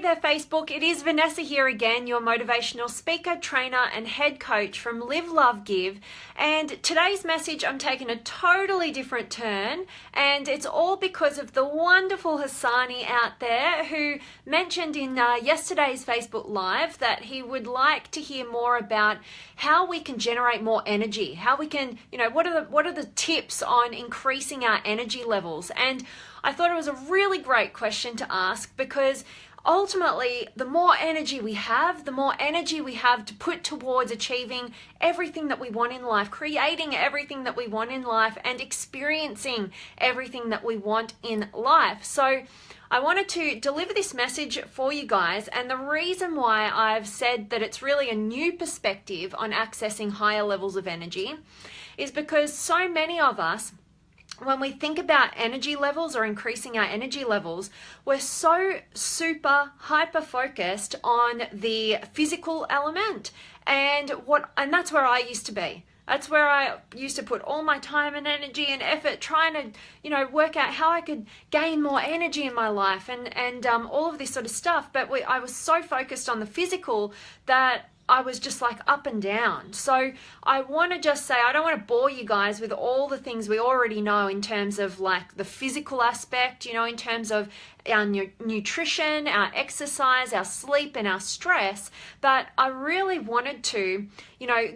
There, Facebook. It is Vanessa here again, your motivational speaker, trainer, and head coach from Live, Love, Give. And today's message, I'm taking a totally different turn, and it's all because of the wonderful Hassani out there who mentioned in yesterday's Facebook Live that he would like to hear more about how we can generate more energy, how we can, what are the tips on increasing our energy levels. And I thought it was a really great question to ask because ultimately, the more energy we have, the more energy we have to put towards achieving everything that we want in life, creating everything that we want in life, and experiencing everything that we want in life. So I wanted to deliver this message for you guys, and the reason why I've said that it's really a new perspective on accessing higher levels of energy is because so many of us, when we think about energy levels or increasing our energy levels, we're so super hyper focused on the physical element, and that's where I used to be. That's where I used to put all my time and energy and effort trying to, work out how I could gain more energy in my life and all of this sort of stuff. But I was so focused on the physical that I was just like up and down. So I want to just say, I don't want to bore you guys with all the things we already know in terms of like the physical aspect, in terms of our nutrition, our exercise, our sleep, and our stress. But I really wanted to,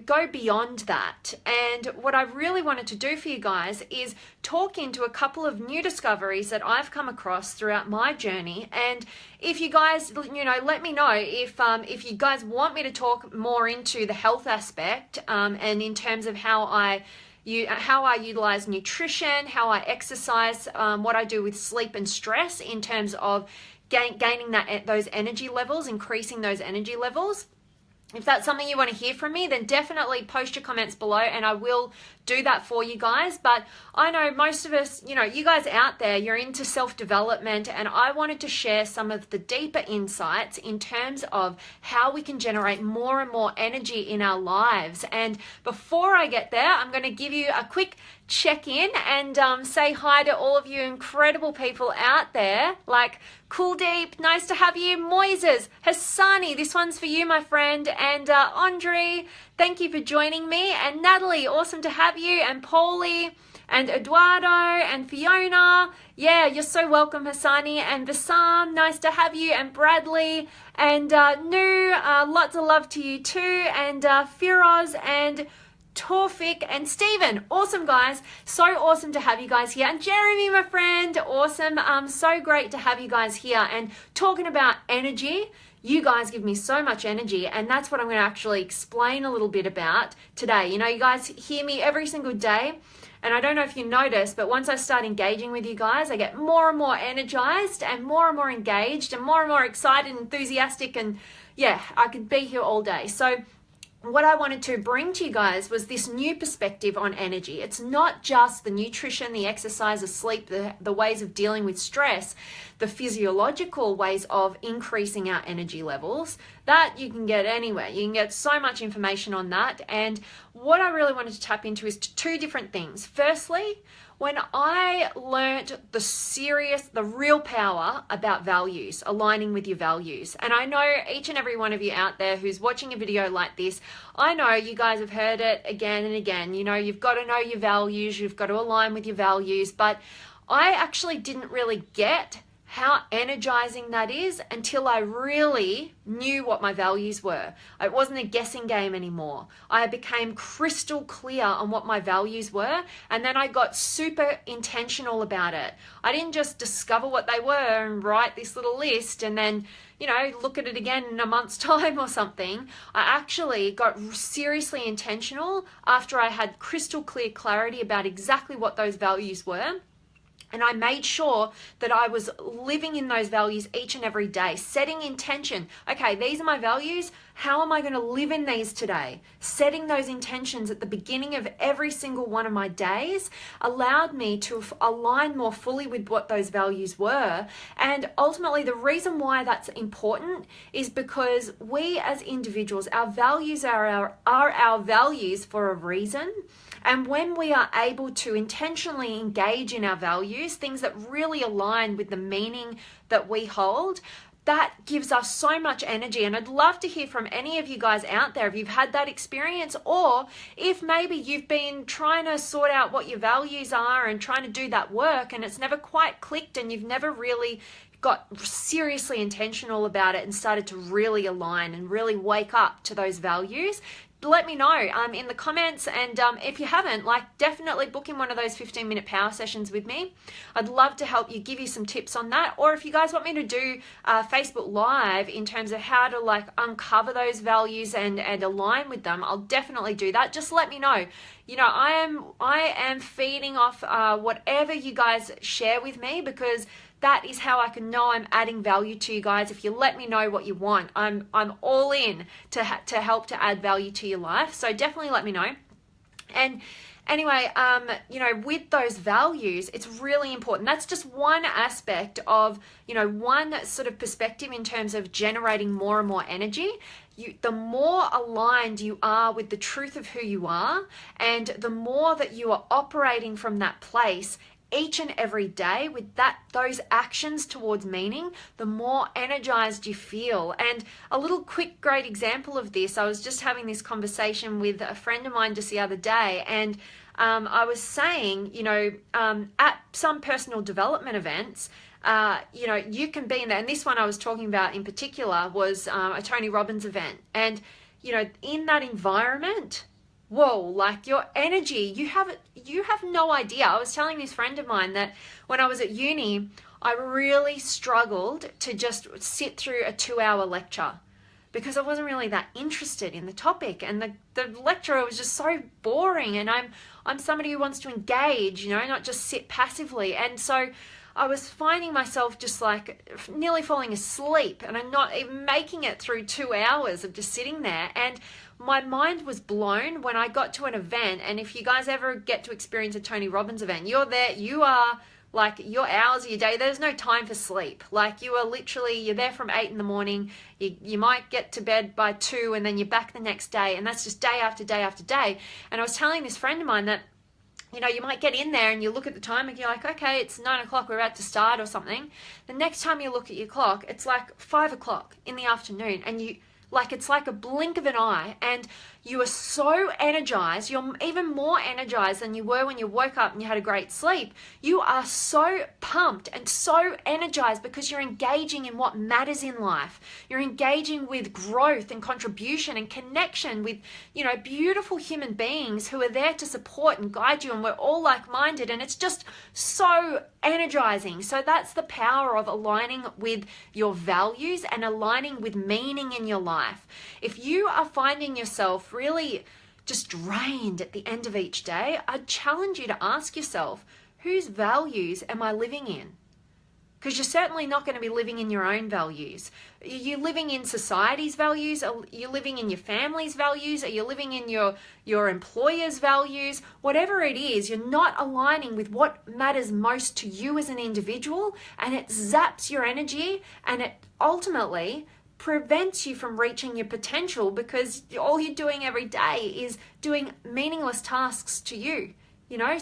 go beyond that. And what I really wanted to do for you guys is talk into a couple of new discoveries that I've come across throughout my journey. And if you guys, let me know if you guys want me to talk more into the health aspect and in terms of how I utilize nutrition, how I exercise, what I do with sleep and stress in terms of gaining those energy levels, increasing those energy levels. If that's something you want to hear from me, then definitely post your comments below and I will do that for you guys. But I know most of us, you guys out there, you're into self-development, and I wanted to share some of the deeper insights in terms of how we can generate more and more energy in our lives. And before I get there, I'm going to give you a quick check-in and say hi to all of you incredible people out there, like Cool Deep, nice to have you, Moises, Hassani, this one's for you, my friend, and Andre, thank you for joining me, and Natalie, awesome to have you, and Paulie, and Eduardo, and Fiona, yeah, you're so welcome, Hassani, and Bassam, nice to have you, and Bradley, and Nu, lots of love to you too, and Firoz, and Torfik, and Stephen. Awesome, guys. So awesome to have you guys here. And Jeremy, my friend, awesome. So great to have you guys here. And talking about energy, you guys give me so much energy, and that's what I'm going to actually explain a little bit about today. You guys hear me every single day, and I don't know if you notice, but once I start engaging with you guys, I get more and more energized and more engaged and more excited and enthusiastic, and yeah, I could be here all day. So what I wanted to bring to you guys was this new perspective on energy. It's not just the nutrition, the exercise, the sleep, the ways of dealing with stress, the physiological ways of increasing our energy levels. That you can get anywhere. You can get so much information on that. And what I really wanted to tap into is two different things. Firstly, when I learned the real power about values, aligning with your values. And I know each and every one of you out there who's watching a video like this, I know you guys have heard it again and again. You've got to know your values, you've got to align with your values. But I actually didn't really get how energizing that is until I really knew what my values were. It wasn't a guessing game anymore. I became crystal clear on what my values were, and then I got super intentional about it. I didn't just discover what they were and write this little list and then, look at it again in a month's time or something. I actually got seriously intentional after I had crystal clear clarity about exactly what those values were. And I made sure that I was living in those values each and every day, setting intention. Okay, these are my values. How am I going to live in these today? Setting those intentions at the beginning of every single one of my days allowed me to align more fully with what those values were. And ultimately, the reason why that's important is because we as individuals, our values are our values for a reason. And when we are able to intentionally engage in our values, things that really align with the meaning that we hold, that gives us so much energy. And I'd love to hear from any of you guys out there if you've had that experience, or if maybe you've been trying to sort out what your values are and trying to do that work and it's never quite clicked and you've never really got seriously intentional about it and started to really align and really wake up to those values. Let me know in the comments, and if you haven't, definitely book in one of those 15-minute power sessions with me. I'd love to help you, give you some tips on that, or if you guys want me to do Facebook Live in terms of how to uncover those values and align with them, I'll definitely do that. Just let me know. I am feeding off whatever you guys share with me, because that is how I can know I'm adding value to you guys. If you let me know what you want, I'm all in to help to add value to your life. So definitely let me know. And anyway, with those values, it's really important. That's just one aspect of, one sort of perspective in terms of generating more and more energy. The more aligned you are with the truth of who you are, and the more that you are operating from that place each and every day with those actions towards meaning, the more energized you feel. And a little quick great example of this, I was just having this conversation with a friend of mine just the other day, and I was saying, at some personal development events, you can be in there. And this one I was talking about in particular was a Tony Robbins event. And, in that environment, whoa, your energy, you have no idea. I was telling this friend of mine that when I was at uni, I really struggled to just sit through a 2-hour lecture because I wasn't really that interested in the topic, and the lecturer was just so boring, and I'm somebody who wants to engage, not just sit passively. And so I was finding myself just nearly falling asleep, and I'm not even making it through 2 hours of just sitting there. And my mind was blown when I got to an event. And if you guys ever get to experience a Tony Robbins event, you're there, you are your hours of your day, there's no time for sleep. You're there from 8 in the morning, you might get to bed by 2, and then you're back the next day, and that's just day after day after day. And I was telling this friend of mine that, you might get in there and you look at the time and you're like, okay, it's 9 o'clock, we're about to start or something. The next time you look at your clock, it's 5 o'clock in the afternoon, and it's like a blink of an eye, and you are so energized. You're even more energized than you were when you woke up and you had a great sleep. You are so pumped and so energized because you're engaging in what matters in life. You're engaging with growth and contribution and connection with, beautiful human beings who are there to support and guide you, and we're all like-minded, and it's just so energizing. So that's the power of aligning with your values and aligning with meaning in your life. If you are finding yourself really just drained at the end of each day, I challenge you to ask yourself, whose values am I living in? Because you're certainly not going to be living in your own values. Are you living in society's values? Are you living in your family's values? Are you living in your employer's values? Whatever it is, you're not aligning with what matters most to you as an individual, and it zaps your energy, and it ultimately prevents you from reaching your potential, because all you're doing every day is doing meaningless tasks to you.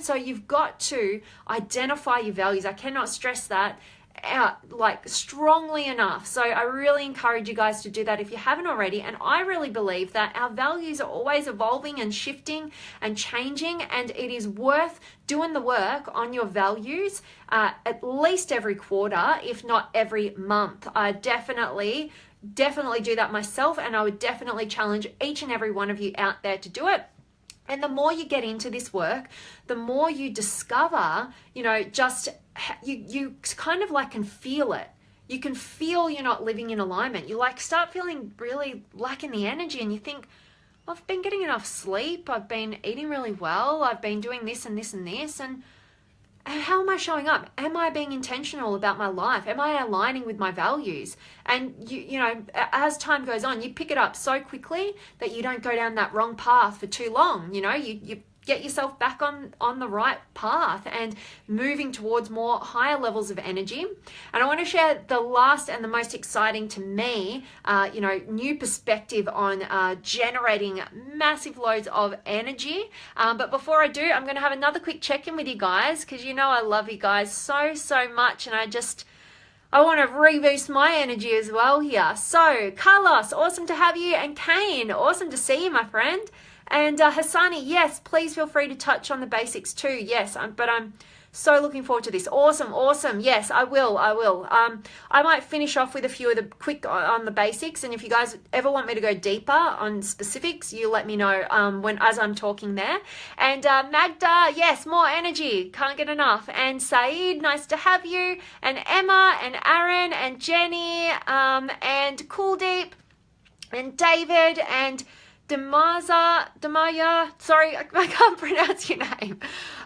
So you've got to identify your values. I cannot stress that out strongly enough. So I really encourage you guys to do that if you haven't already. And I really believe that our values are always evolving and shifting and changing, and it is worth doing the work on your values at least every quarter, if not every month. I definitely do that myself, and I would definitely challenge each and every one of you out there to do it. And the more you get into this work, the more you discover, you kind of can feel it. You can feel you're not living in alignment. You start feeling really lacking the energy, and you think, I've been getting enough sleep, I've been eating really well, I've been doing this and this and this, and how am I showing up? Am I being intentional about my life? Am I aligning with my values? And as time goes on, you pick it up so quickly that you don't go down that wrong path for too long. You get yourself back on the right path and moving towards more higher levels of energy. And I want to share the last and the most exciting to me, new perspective on generating massive loads of energy. But before I do, I'm going to have another quick check-in with you guys, because I love you guys so much, and I want to reboost my energy as well here. So, Carlos, awesome to have you. And Kane, awesome to see you, my friend. And Hassani, yes, please feel free to touch on the basics too. Yes, but I'm so looking forward to this. Awesome. Yes, I will. I might finish off with a few of the quick on the basics. And if you guys ever want me to go deeper on specifics, you let me know as I'm talking there. And Magda, yes, more energy. Can't get enough. And Saeed, nice to have you. And Emma and Aaron and Jenny and Kuldeep and David and Damaya, sorry, I can't pronounce your name.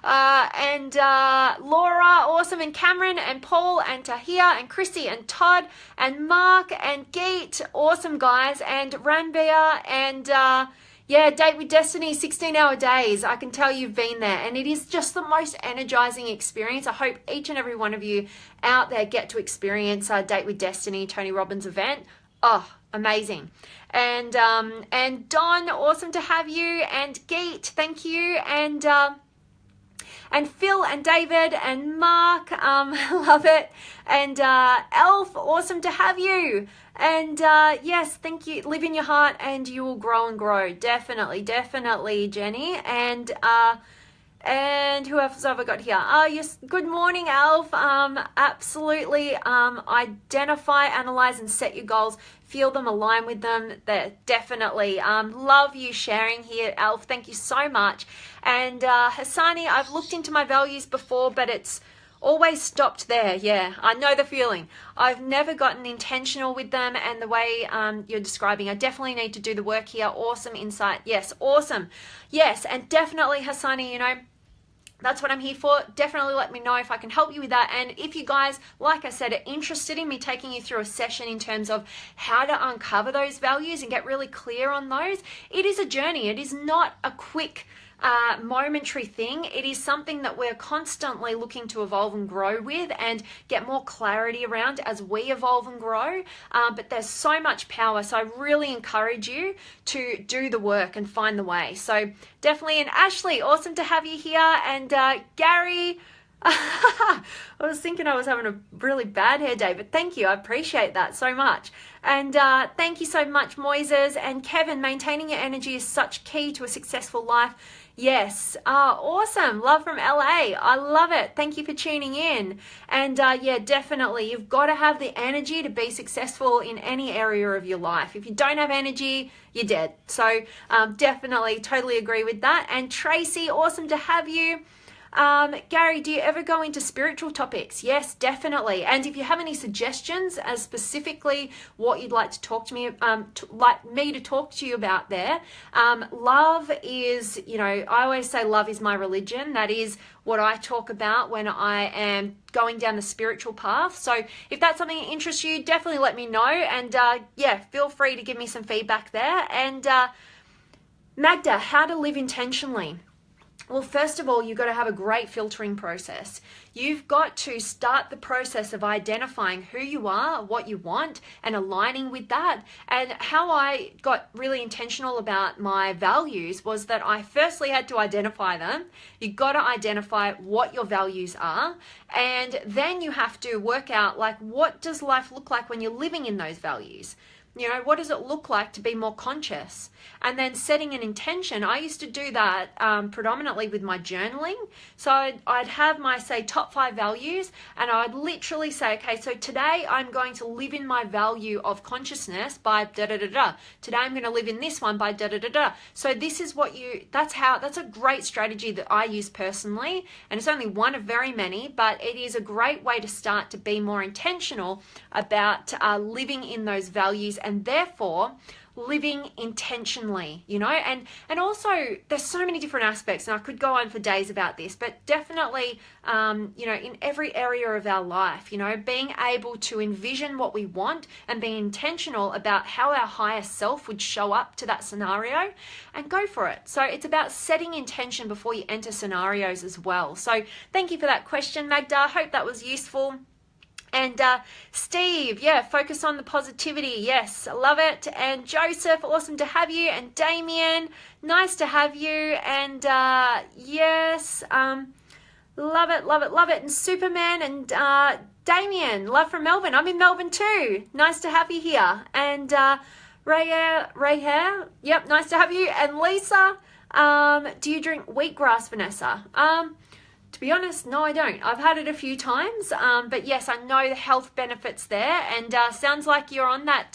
And Laura, awesome, and Cameron and Paul and Tahia and Chrissy and Todd and Mark and Geet, awesome guys, and Ranbir and Date with Destiny, 16-hour days. I can tell you've been there, and it is just the most energizing experience. I hope each and every one of you out there get to experience Date with Destiny, Tony Robbins event. Oh, amazing. And Don, awesome to have you. And Geet, thank you. And Phil and David and Mark, love it. And Elf, awesome to have you. And yes, thank you. Live in your heart and you will grow and grow. Definitely, Jenny. And who else have I got here? Yes, good morning, Alf. Absolutely. Identify, analyze, and set your goals. Feel them, align with them. They're definitely. Love you sharing here, Alf. Thank you so much. And Hassani, I've looked into my values before, but it's always stopped there. Yeah, I know the feeling. I've never gotten intentional with them, and the way you're describing, I definitely need to do the work here. Awesome insight. Yes, awesome. Yes, and definitely, Hassani, that's what I'm here for. Definitely let me know if I can help you with that. And if you guys, like I said, are interested in me taking you through a session in terms of how to uncover those values and get really clear on those, it is a journey. It is not a quick momentary thing. It is something that we're constantly looking to evolve and grow with and get more clarity around as we evolve and grow. But there's so much power. So I really encourage you to do the work and find the way. So definitely. And Ashley, awesome to have you here. And Gary, I was thinking I was having a really bad hair day, but thank you. I appreciate that so much. And thank you so much, Moises. And Kevin, maintaining your energy is such key to a successful life. Yes. Awesome. Love from LA. I love it. Thank you for tuning in. And yeah, definitely. You've got to have the energy to be successful in any area of your life. If you don't have energy, you're dead. So definitely, totally agree with that. And Tracy, awesome to have you. Gary, do you ever go into spiritual topics? Yes, definitely. And if you have any suggestions as specifically what you'd like to talk to me, like me to talk to you about there, love is, I always say love is my religion. That is what I talk about when I am going down the spiritual path. So if that's something that interests you, definitely let me know. And yeah, feel free to give me some feedback there. And Magda, how to live intentionally. Well, first of all, you've got to have a great filtering process. You've got to start the process of identifying who you are, what you want, and aligning with that. And how I got really intentional about my values was that I firstly had to identify them. You've got to identify what your values are. And then you have to work out, like, what does life look like when you're living in those values? What does it look like to be more conscious? And then setting an intention. I used to do that predominantly with my journaling. So I'd have my, say, top 5 values, and I'd literally say, okay, so today I'm going to live in my value of consciousness by da-da-da-da. Today I'm going to live in this one by da-da-da-da. So this is what that's a great strategy that I use personally. And it's only one of very many, but it is a great way to start to be more intentional about living in those values, and therefore living intentionally, and also there's so many different aspects, and I could go on for days about this, but definitely, in every area of our life, being able to envision what we want and being intentional about how our higher self would show up to that scenario and go for it. So it's about setting intention before you enter scenarios as well. So thank you for that question, Magda. I hope that was useful. And Steve, yeah, focus on the positivity. Yes, I love it. And Joseph, awesome to have you. And Damien, nice to have you. And yes, love it. And Superman and Damien, love from Melbourne. I'm in Melbourne too. Nice to have you here. And Ray, yep, nice to have you. And Lisa, do you drink wheatgrass, Vanessa? To be honest, no, I don't. I've had it a few times, but yes, I know the health benefits there, and sounds like you're on that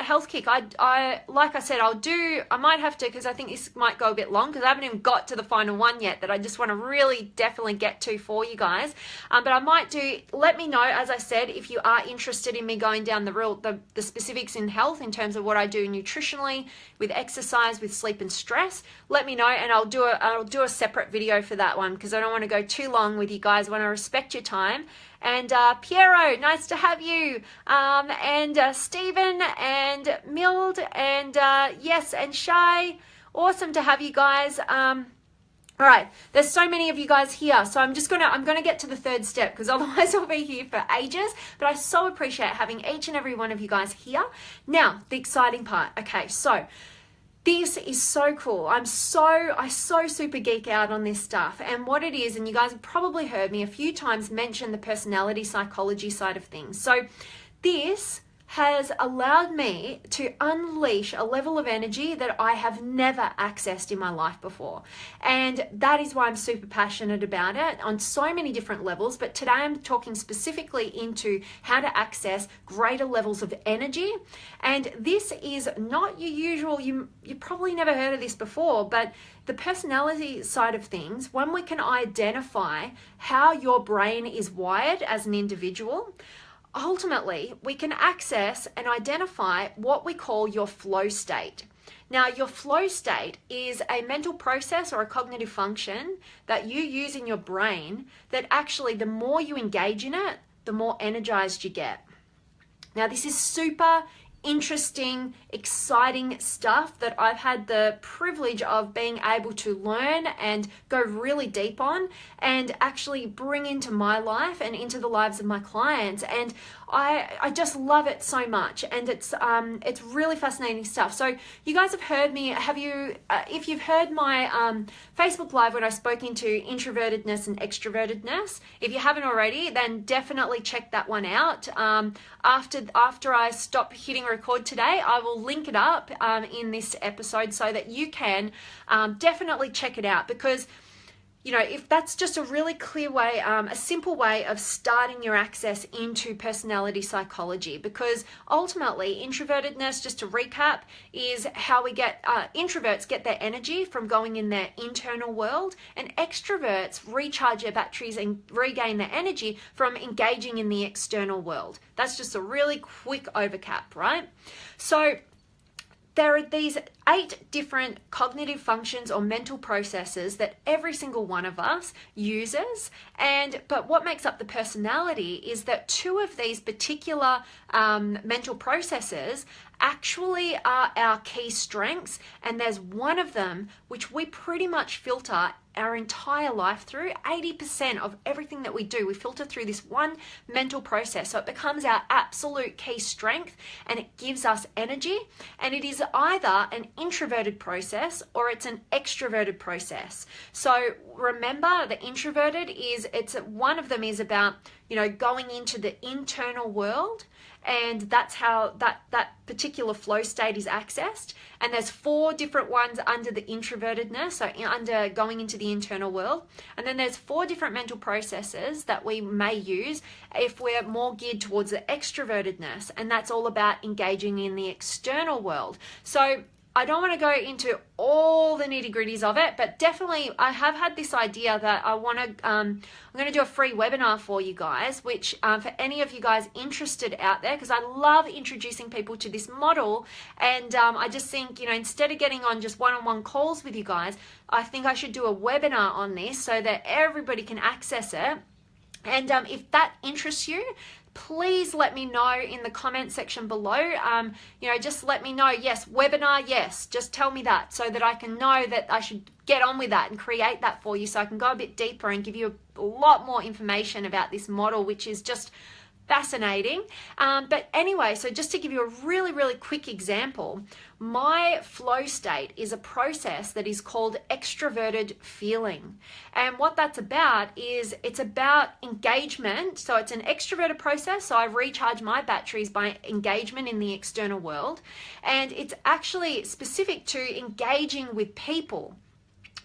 health kick. I like I said, I might have to, because I think this might go a bit long, because I haven't even got to the final one yet that I just want to really definitely get to for you guys. But I might do. Let me know, as I said, if you are interested in me going down the specifics in health in terms of what I do nutritionally, with exercise, with sleep and stress. Let me know, and I'll do a separate video for that one, because I don't want to go too long with you guys. I want to respect your time. And Piero, nice to have you. And Stephen and Mild and yes, and Shai, awesome to have you guys. All right, there's so many of you guys here, so I'm gonna get to the third step, because otherwise I'll be here for ages. But I so appreciate having each and every one of you guys here. Now, the exciting part. Okay, so this is so cool. I so super geek out on this stuff. And what it is, and you guys have probably heard me a few times mention the personality psychology side of things. So this has allowed me to unleash a level of energy that I have never accessed in my life before. And that is why I'm super passionate about it on so many different levels. But today I'm talking specifically into how to access greater levels of energy. And this is not your usual, you probably never heard of this before, but the personality side of things, when we can identify how your brain is wired as an individual, ultimately, we can access and identify what we call your flow state. Now, your flow state is a mental process or a cognitive function that you use in your brain that actually, the more you engage in it, the more energized you get. Now, this is super interesting, exciting stuff that I've had the privilege of being able to learn and go really deep on and actually bring into my life and into the lives of my clients. And I just love it so much, and it's really fascinating stuff. So you guys have heard me. If you've heard my Facebook Live when I spoke into introvertedness and extrovertedness, if you haven't already, then definitely check that one out. After I stop hitting record today, I will link it up in this episode so that you can definitely check it out, because if that's just a really clear way, a simple way of starting your access into personality psychology, because ultimately introvertedness, just to recap, is how we get, introverts get their energy from going in their internal world, and extroverts recharge their batteries and regain their energy from engaging in the external world. That's just a really quick overcap, right? So there are these 8 different cognitive functions or mental processes that every single one of us uses. But what makes up the personality is that 2 of these particular mental processes actually are our key strengths, and there's one of them which we pretty much filter our entire life through. 80% of everything that we do, we filter through this one mental process. So it becomes our absolute key strength, and it gives us energy. And it is either an introverted process or it's an extroverted process. So remember, the introverted one of them is about, going into the internal world, and that's how that particular flow state is accessed. And there's 4 different ones under the introvertedness, so under going into the internal world. And then there's 4 different mental processes that we may use if we're more geared towards the extrovertedness, and that's all about engaging in the external world. So I don't want to go into all the nitty-gritties of it, but definitely I have had this idea that I'm going to do a free webinar for you guys, which for any of you guys interested out there, because I love introducing people to this model. And I just think, instead of getting on just one-on-one calls with you guys, I think I should do a webinar on this so that everybody can access it. And if that interests you, please let me know in the comment section below. Just let me know, yes, webinar, yes, just tell me that so that I can know that I should get on with that and create that for you, so I can go a bit deeper and give you a lot more information about this model, which is just fascinating. But anyway, so just to give you a really, really quick example, my flow state is a process that is called extroverted feeling. And what that's about is it's about engagement. So it's an extroverted process. So I recharge my batteries by engagement in the external world. And it's actually specific to engaging with people.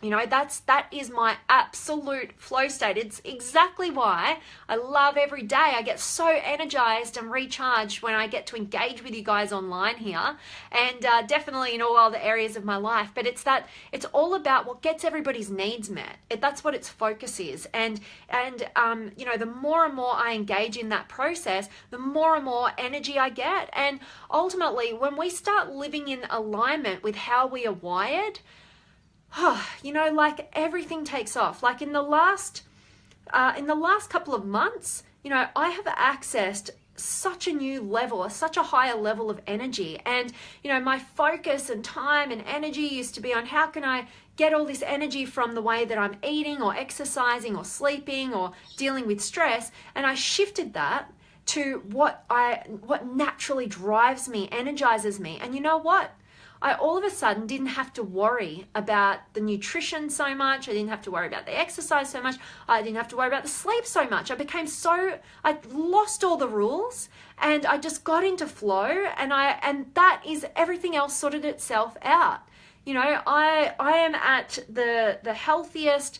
You know, that is my absolute flow state. It's exactly why I love every day. I get so energized and recharged when I get to engage with you guys online here, and definitely in all other areas of my life. But it's all about what gets everybody's needs met. That's what its focus is. And you know, the more and more I engage in that process, the more and more energy I get. And ultimately, when we start living in alignment with how we are wired, you know, like everything takes off. Like in the last couple of months, you know, I have accessed such a new level, such a higher level of energy. And, you know, my focus and time and energy used to be on how can I get all this energy from the way that I'm eating or exercising or sleeping or dealing with stress. And I shifted that to what naturally drives me, energizes me. And you know what? I all of a sudden didn't have to worry about the nutrition so much. I didn't have to worry about the exercise so much. I didn't have to worry about the sleep so much. I lost all the rules and I just got into flow, and that is, everything else sorted itself out. You know, I am at the healthiest,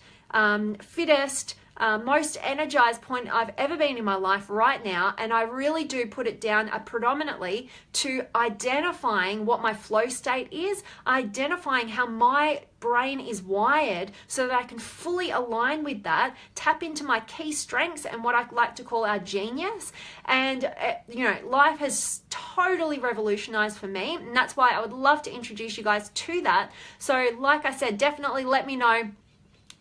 fittest, most energized point I've ever been in my life right now, and I really do put it down predominantly to identifying what my flow state is, identifying how my brain is wired so that I can fully align with that, tap into my key strengths and what I like to call our genius. And you know, life has totally revolutionized for me, and that's why I would love to introduce you guys to that. So like I said, definitely let me know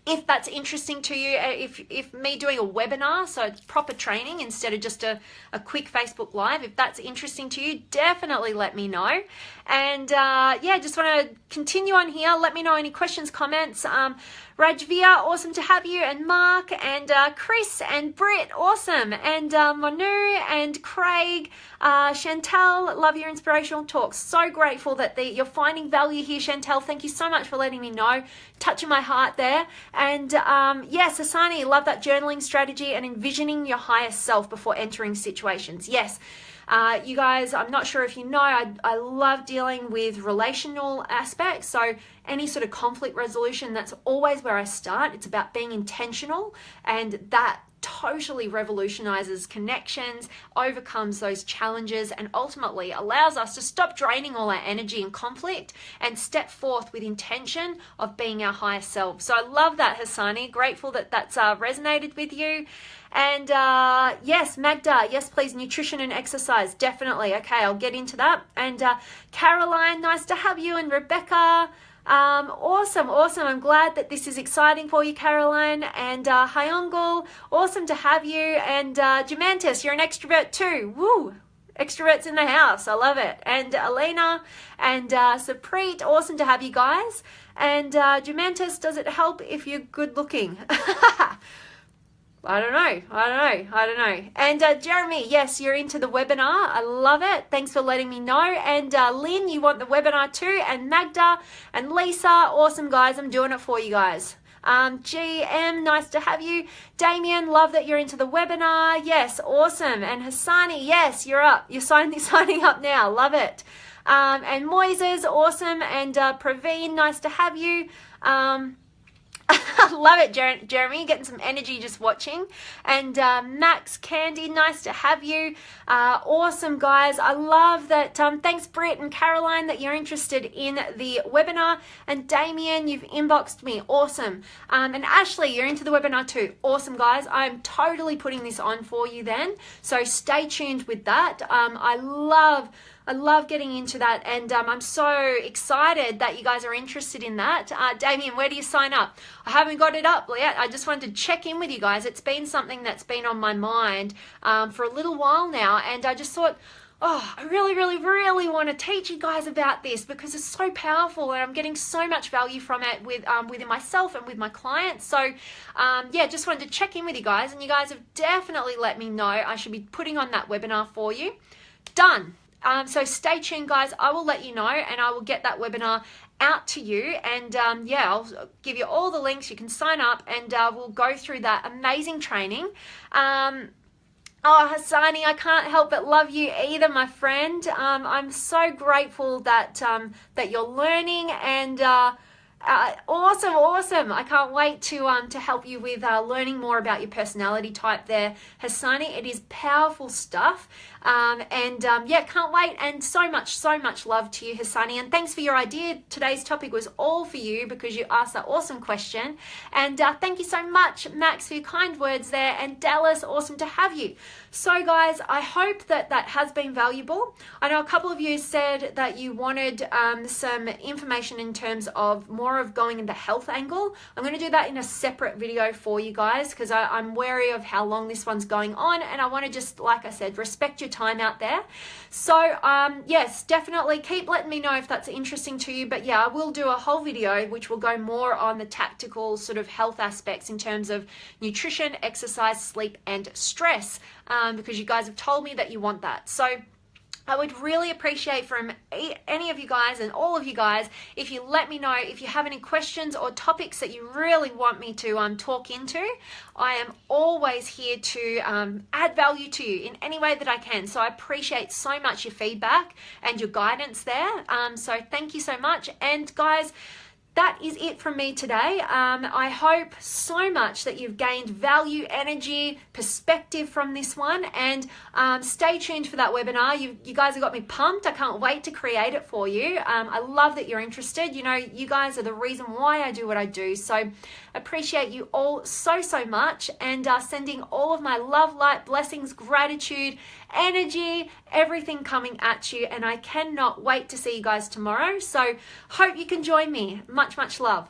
if that's interesting to you, if me doing a webinar, so it's proper training instead of just a quick Facebook Live, if that's interesting to you, definitely let me know. And yeah, just want to continue on here. Let me know any questions, comments. Rajvia, awesome to have you, and Mark, and Chris, and Britt, awesome, and Manu, and Craig, Chantel, love your inspirational talks. So grateful that you're finding value here, Chantel. Thank you so much for letting me know, touching my heart there. And yes, Asani, love that journaling strategy and envisioning your highest self before entering situations. Yes. You guys, I'm not sure if you know, I love dealing with relational aspects. So any sort of conflict resolution, that's always where I start. It's about being intentional, and that totally revolutionizes connections, overcomes those challenges, and ultimately allows us to stop draining all our energy in conflict and step forth with intention of being our highest self. So I love that, Hassani. Grateful that that's resonated with you. And yes, Magda, yes, please, nutrition and exercise, definitely. Okay, I'll get into that. And Caroline, nice to have you, and Rebecca. Awesome. I'm glad that this is exciting for you, Caroline. And Hyungul, awesome to have you. And Jamantis, you're an extrovert too. Woo! Extroverts in the house. I love it. And Elena and Supreet, awesome to have you guys. And Jamantis, does it help if you're good looking? I don't know. And Jeremy, yes, you're into the webinar. I love it. Thanks for letting me know. And Lynn, you want the webinar too. And Magda and Lisa, awesome guys. I'm doing it for you guys. GM, nice to have you. Damien, love that you're into the webinar. Yes, awesome. And Hassani, yes, you're up. You're signing up now. Love it. And Moises, awesome. And Praveen, nice to have you. Love it, Jeremy, getting some energy just watching. And Max, Candy, nice to have you. Awesome, guys. I love that. Thanks, Britt and Caroline, that you're interested in the webinar. And Damien, you've inboxed me. Awesome. And Ashley, you're into the webinar too. Awesome, guys. I'm totally putting this on for you then. So stay tuned with that. I love getting into that, and I'm so excited that you guys are interested in that. Damien, where do you sign up? I haven't got it up yet. I just wanted to check in with you guys. It's been something that's been on my mind for a little while now, and I just thought, I really, really, really want to teach you guys about this because it's so powerful and I'm getting so much value from it within myself and with my clients. So yeah, just wanted to check in with you guys, and you guys have definitely let me know I should be putting on that webinar for you. Done. So stay tuned, guys. I will let you know, and I will get that webinar out to you, and yeah, I'll give you all the links. You can sign up, and we'll go through that amazing training. Oh, Hassani, I can't help but love you either, my friend. I'm so grateful that that you're learning, and awesome. I can't wait to help you with learning more about your personality type there, Hassani. It is powerful stuff. Yeah, can't wait, and so much love to you, Hassani, and thanks for your idea. Today's topic was all for you because you asked that awesome question, and thank you so much, Max, for your kind words there, and Dallas, awesome to have you. So guys, I hope that has been valuable. I know a couple of you said that you wanted some information in terms of more of going in the health angle. I'm going to do that in a separate video for you guys because I'm wary of how long this one's going on, and I want to just, like I said, respect your time out there. So yes, definitely keep letting me know if that's interesting to you. But yeah, I will do a whole video which will go more on the tactical sort of health aspects in terms of nutrition, exercise, sleep, and stress, because you guys have told me that you want that. So I would really appreciate from any of you guys and all of you guys if you let me know if you have any questions or topics that you really want me to talk into. I am always here to add value to you in any way that I can. So I appreciate so much your feedback and your guidance there. So thank you so much. And guys, that is it from me today. I hope so much that you've gained value, energy, perspective from this one, and stay tuned for that webinar. You guys have got me pumped. I can't wait to create it for you. I love that you're interested. You know, you guys are the reason why I do what I do. So appreciate you all so much, and sending all of my love, light, blessings, gratitude, energy, everything coming at you, and I cannot wait to see you guys tomorrow. So hope you can join me. Much love.